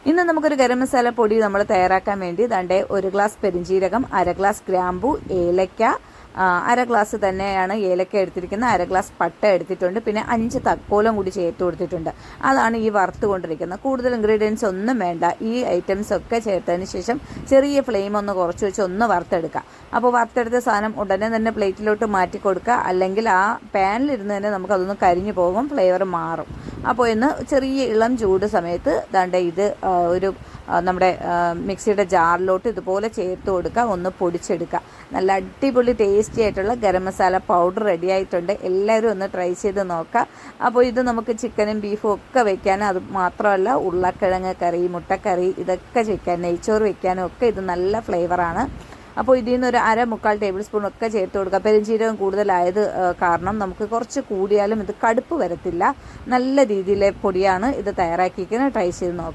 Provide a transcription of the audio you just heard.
ഇന്ന് നമുക്കൊരു ഗരം മസാല പൊടി നമ്മൾ തയ്യാറാക്കാൻ വേണ്ടി ദാണ്ടെ 1 ഗ്ലാസ് പെരിഞ്ജീരകം, 1/2 ഗ്ലാസ് ഗ്രാമ്പു, ഏലക്ക, 1/2 ഗ്ലാസ് തന്നെയാണ് ഏലക്ക എടുത്തിരിക്കുന്നത്, 1/2 ഗ്ലാസ് പട്ട എടുത്തിട്ടുണ്ട്, പിന്നെ 5 തക്കോലം കൂടി ചേർത്ത് കൊടുത്തിട്ടുണ്ട്. അതാണ് ഈ വറുത്തുകൊണ്ടിരിക്കുന്നത്. കൂടുതൽ ഇൻഗ്രീഡിയൻസ് ഒന്നും വേണ്ട. ഈ ഐറ്റംസ് ഒക്കെ ചേർത്തതിന് ശേഷം ചെറിയ ഫ്ലെയിം ഒന്ന് കുറച്ച് വെച്ച് ഒന്ന് വറുത്തെടുക്കുക. അപ്പോൾ വറുത്തെടുത്ത സാധനം ഉടനെ തന്നെ പ്ലേറ്റിലോട്ട് മാറ്റി കൊടുക്കുക, അല്ലെങ്കിൽ ആ പാനിലിരുന്ന് തന്നെ നമുക്കതൊന്ന് കരിഞ്ഞു പോകും, ഫ്ലേവർ മാറും. അപ്പോൾ ഇന്ന് ചെറിയ ഇളം ചൂട് സമയത്ത് ദാണ്ടെ ഇത് ഒരു നമ്മുടെ മിക്സിയുടെ ജാറിലോട്ട് ഇതുപോലെ ചേർത്ത് കൊടുക്കുക, ഒന്ന് പൊടിച്ചെടുക്കുക. നല്ല അടിപൊളി ടേസ്റ്റി ആയിട്ടുള്ള ഗരം മസാല പൗഡർ റെഡി ആയിട്ടുണ്ട്. എല്ലാവരും ഒന്ന് ട്രൈ ചെയ്ത് നോക്കുക. അപ്പോൾ ഇത് നമുക്ക് ചിക്കനും ബീഫും ഒക്കെ വെക്കാനും, അത് മാത്രമല്ല ഉരുളക്കിഴങ്ങ് കറി, മുട്ടക്കറി, ഇതൊക്കെ വെക്കാൻ, നെയ്ച്ചോറ് വെക്കാനും ഒക്കെ ഇത് നല്ല ഫ്ലേവറാണ്. അപ്പോൾ ഇതിൽ നിന്ന് ഒരു 1/4 ടേബിൾ സ്പൂൺ ഒക്കെ ചേർത്ത് കൊടുക്കുക. പെരുംജീരകം കൂടുതലായത് കാരണം നമുക്ക് കുറച്ച് കൂടിയാലും ഇത് കടുപ്പ് വരത്തില്ല. നല്ല രീതിയിലെ പൊടിയാണ് ഇത് തയ്യാറാക്കിയിരിക്കുന്നത്. ട്രൈ ചെയ്ത് നോക്കുക.